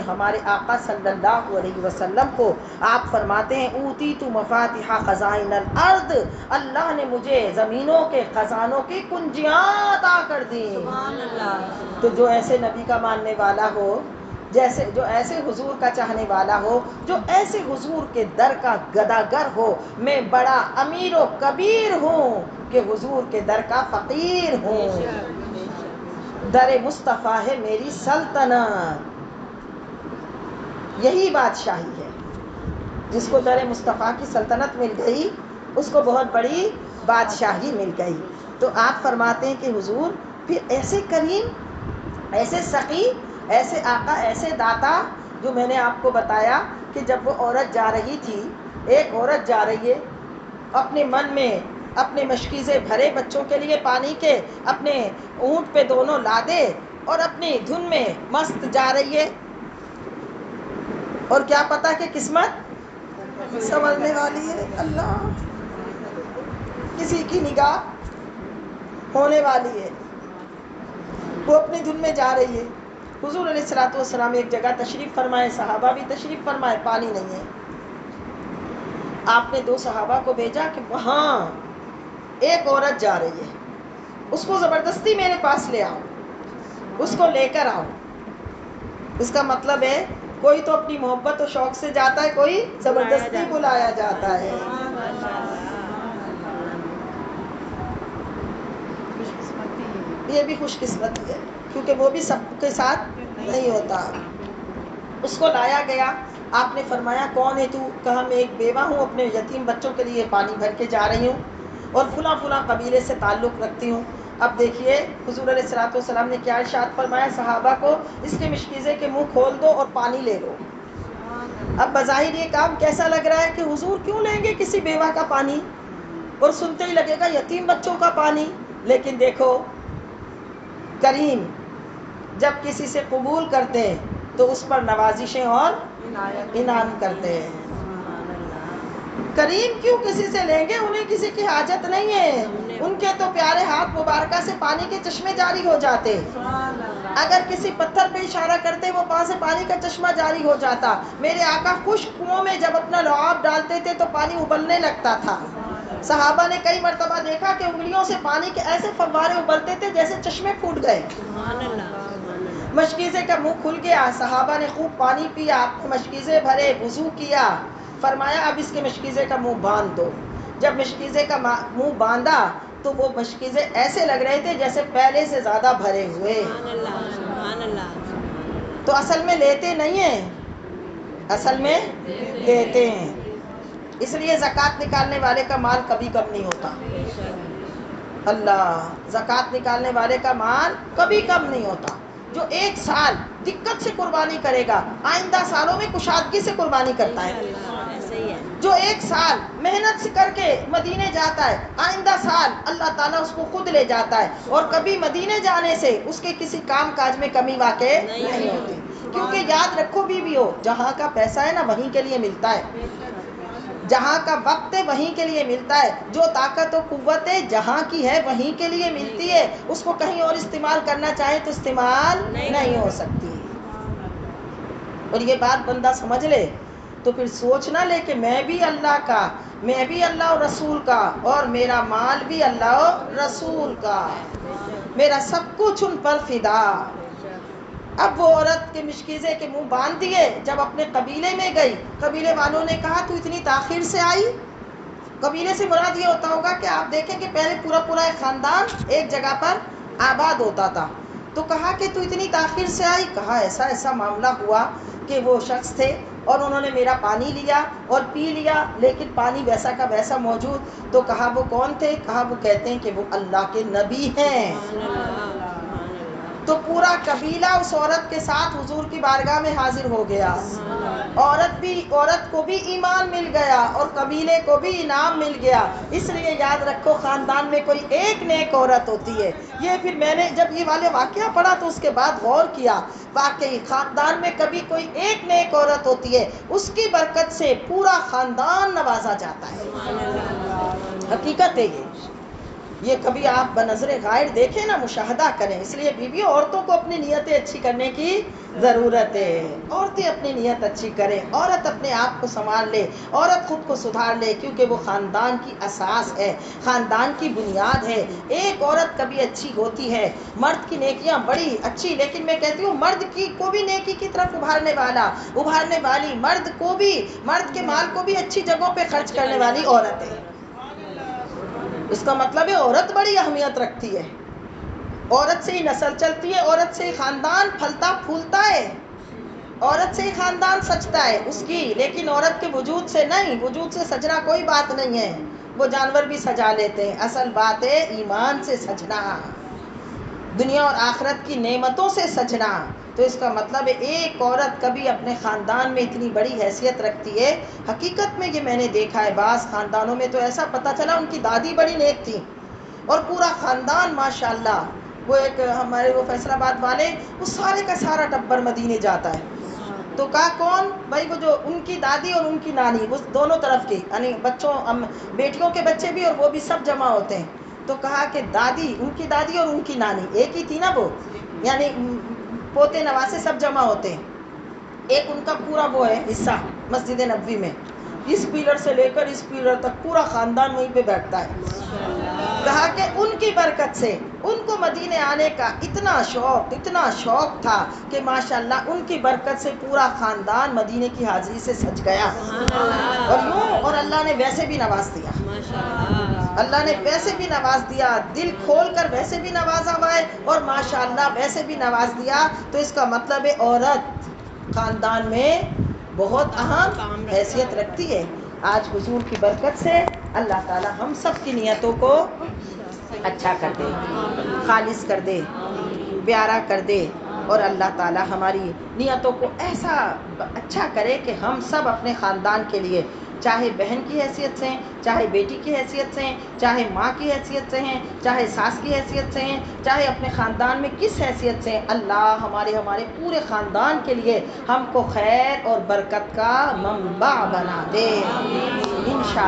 ہمارے آقا صلی اللہ علیہ وسلم کو آپ فرماتے ہیں اوتیت مفاتیح خزائن الارض، اللہ نے مجھے زمینوں کے خزانوں کی کنجیاں عطا کر دی۔ سبحان اللہ۔ تو جو ایسے نبی کا ماننے والا ہو، جیسے جو ایسے حضور کا چاہنے والا ہو، جو ایسے حضور کے در کا گداگر ہو، میں بڑا امیر و کبیر ہوں کہ حضور کے در کا فقیر ہوں۔ در مصطفیٰ ہے میری سلطنت، یہی بادشاہی ہے۔ جس کو در مصطفیٰ کی سلطنت مل گئی اس کو بہت بڑی بادشاہی مل گئی۔ تو آپ فرماتے ہیں کہ حضور پھر ایسے کریم، ایسے سخی، ایسے آقا، ایسے داتا، جو میں نے آپ کو بتایا کہ جب وہ عورت جا رہی تھی، ایک عورت جا رہی ہے اپنے من میں اپنے مشکیزے بھرے بچوں کے لیے پانی کے، اپنے اونٹ پہ دونوں لادے اور اپنی دھن میں مست جا رہی ہے، اور کیا پتا کہ قسمت سنورنے والی ہے، اللہ کسی کی نگاہ ہونے والی ہے، وہ اپنی دھن میں جا رہی ہے۔ حضور علیہ الصلوۃ والسلام ایک جگہ تشریف فرمائے، صحابہ بھی تشریف فرمائے، پانی نہیں ہے۔ آپ نے 2 صحابہ کو بھیجا کہ وہاں ایک عورت جا رہی ہے، اس کو زبردستی میرے پاس لے آؤ، اس کو لے کر آؤ۔ اس کا مطلب ہے کوئی تو اپنی محبت و شوق سے جاتا ہے، کوئی زبردستی بلایا جاتا ہے۔ یہ بھی خوش قسمتی ہے، کیونکہ وہ بھی سب کے ساتھ نہیں ہوتا۔ اس کو لایا گیا، آپ نے فرمایا کون ہے تو؟ کہا میں ایک بیوہ ہوں، اپنے یتیم بچوں کے لیے پانی بھر کے جا رہی ہوں اور فلاں فلاں قبیلے سے تعلق رکھتی ہوں۔ اب دیکھیے حضور علیہ الصلوۃ والسلام نے کیا ارشاد فرمایا صحابہ کو، اس کے مشکیزے کے منہ کھول دو اور پانی لے لو۔ اب بظاہر یہ کام کیسا لگ رہا ہے کہ حضور کیوں لیں گے کسی بیوہ کا پانی، اور سنتے ہی لگے گا یتیم بچوں کا پانی، لیکن دیکھو کریم جب کسی سے قبول کرتے ہیں تو اس پر نوازشیں اور انعام کرتے ہیں۔ کریم کیوں کسی سے لیں گے، انہیں کسی کی حاجت نہیں ہے، ان کے تو پیارے ہاتھ مبارکہ سے پانی کے چشمے جاری ہو جاتے، اگر کسی پتھر پہ اشارہ کرتے وہ وہاں سے پانی کا چشمہ جاری ہو جاتا۔ میرے آقا خشک کنویں میں جب اپنا لعاب ڈالتے تھے تو پانی ابلنے لگتا تھا۔ صحابہ نے کئی مرتبہ دیکھا کہ انگلیوں سے پانی کے ایسے فوارے ابلتے تھے جیسے چشمے پھوٹ گئے۔ مشکیزے کا منہ کھل گیا، صحابہ نے خوب پانی پیا، مشکیزے بھرے، وضو کیا، فرمایا اب اس کے مشکیزے کا منہ باندھ دو۔ جب مشکیزے کا منہ باندھا تو وہ مشکیزے ایسے لگ رہے تھے جیسے پہلے سے زیادہ بھرے ہوئے۔ تو اصل میں لیتے نہیں ہیں، اصل میں دیتے ہیں۔ اس لیے زکوٰۃ نکالنے والے کا مال کبھی کم نہیں ہوتا۔ اللہ، زکوٰۃ نکالنے والے کا مال کبھی کم نہیں ہوتا۔ جو 1 سال دقت سے قربانی کرے گا، آئندہ سالوں میں کشادگی سے قربانی کرتا ہے۔ جو 1 سال محنت سے کر کے مدینے جاتا ہے، آئندہ سال اللہ تعالیٰ اس کو خود لے جاتا ہے، اور کبھی مدینے جانے سے اس کے کسی کام کاج میں کمی واقع نہیں ہوتی۔ کیونکہ یاد رکھو بیویو، جہاں کا پیسہ ہے نا وہیں کے لیے ملتا ہے، جہاں کا وقت ہے وہیں کے لیے ملتا ہے، جو طاقت و قوت ہے جہاں کی ہے وہیں کے لیے ملتی ہے، اس کو کہیں اور استعمال کرنا چاہے تو استعمال نہیں ہو سکتی۔ اور یہ بات بندہ سمجھ لے تو پھر سوچ نہ لے کہ میں بھی اللہ کا، میں بھی اللہ اور رسول کا، اور میرا مال بھی اللہ اور رسول کا، میرا سب کچھ ان پر فدا۔ اب وہ عورت کے مشکیزے کے منہ باندھ دیے، جب اپنے قبیلے میں گئی، قبیلے والوں نے کہا تو اتنی تاخیر سے آئی؟ قبیلے سے مراد یہ ہوتا ہوگا کہ آپ دیکھیں کہ پہلے پورا ایک خاندان ایک جگہ پر آباد ہوتا تھا، تو کہا کہ تو اتنی تاخیر سے آئی؟ کہا ایسا معاملہ ہوا کہ وہ شخص تھے اور انہوں نے میرا پانی لیا اور پی لیا، لیکن پانی ویسا کا ویسا موجود۔ تو کہا وہ کون تھے؟ کہا وہ کہتے ہیں کہ وہ اللہ کے نبی ہیں۔ تو پورا قبیلہ اس عورت کے ساتھ حضور کی بارگاہ میں حاضر ہو گیا، عورت کو بھی ایمان مل گیا اور قبیلے کو بھی انعام مل گیا۔ اس لیے یاد رکھو خاندان میں کوئی ایک نیک عورت ہوتی ہے۔ یہ پھر میں نے جب یہ والے واقعہ پڑھا تو اس کے بعد غور کیا، واقعی خاندان میں کبھی کوئی ایک نیک عورت ہوتی ہے، اس کی برکت سے پورا خاندان نوازا جاتا ہے۔ حقیقت ہے یہ کبھی آپ بنظر غائب دیکھیں نا، مشاہدہ کریں. اس لیے بیویوں عورتوں کو اپنی نیتیں اچھی کرنے کی ضرورت ہے. عورتیں اپنی نیت اچھی کریں، عورت اپنے آپ کو سنبھال لے، عورت خود کو سدھار لے، کیونکہ وہ خاندان کی اساس ہے، خاندان کی بنیاد ہے. ایک عورت کبھی اچھی ہوتی ہے، مرد کی نیکیاں بڑی اچھی، لیکن میں کہتی ہوں مرد کو بھی نیکی کی طرف ابھارنے والی، مرد کے مال کو بھی اچھی جگہوں پہ خرچ کرنے والی عورت ہے. اس کا مطلب ہے عورت بڑی اہمیت رکھتی ہے. عورت سے ہی نسل چلتی ہے، عورت سے ہی خاندان پھلتا پھولتا ہے، عورت سے ہی خاندان سجتا ہے اس کی. لیکن عورت کے وجود سے نہیں، وجود سے سجنا کوئی بات نہیں ہے، وہ جانور بھی سجا لیتے ہیں. اصل بات ہے ایمان سے سجنا، دنیا اور آخرت کی نعمتوں سے سجنا. تو اس کا مطلب ہے ایک عورت کبھی اپنے خاندان میں اتنی بڑی حیثیت رکھتی ہے. حقیقت میں یہ میں نے دیکھا ہے، بعض خاندانوں میں تو ایسا پتہ چلا ان کی دادی بڑی نیک تھی اور پورا خاندان ماشاءاللہ. وہ ایک ہمارے وہ فیصل آباد والے، وہ سارے کا سارا ٹبر مدینے جاتا ہے. تو کہا کون بھائی؟ وہ جو ان کی دادی اور ان کی نانی، وہ دونوں طرف کی، یعنی بچوں بیٹیوں کے بچے بھی اور وہ بھی سب جمع ہوتے ہیں. تو کہا کہ دادی، ان کی دادی اور ان کی نانی ایک ہی تھی نا، وہ یعنی پوتے نواسے سب جمع ہوتے ہیں. ایک ان کا پورا وہ ہے حصہ مسجد نبوی میں، اس پیلر سے لے کر اس پیلر تک پورا خاندان وہیں پہ بیٹھتا ہے. کہا کہ ان کی برکت سے ان کو مدینے آنے کا اتنا شوق تھا کہ ماشاءاللہ ان کی برکت سے پورا خاندان مدینے کی حاضری سے سج گیا. اور اللہ نے ویسے بھی نواز دیا، اللہ نے ویسے بھی نواز دیا، دل کھول کر ویسے بھی نوازا ہوا ہے اور ماشاءاللہ ویسے بھی نواز دیا. تو اس کا مطلب ہے عورت خاندان میں بہت اہم حیثیت رکھتی ہے. آج حضور کی برکت سے اللہ تعالی ہم سب کی نیتوں کو اچھا کر دے، خالص کر دے، پیارا کر دے، اور اللہ تعالی ہماری نیتوں کو ایسا اچھا کرے کہ ہم سب اپنے خاندان کے لیے، چاہے بہن کی حیثیت سے ہیں، چاہے بیٹی کی حیثیت سے ہیں، چاہے ماں کی حیثیت سے ہیں، چاہے ساس کی حیثیت سے ہیں، چاہے اپنے خاندان میں کس حیثیت سے ہیں، اللہ ہمارے پورے خاندان کے لیے ہم کو خیر اور برکت کا منبع بنا دے انشاءاللہ.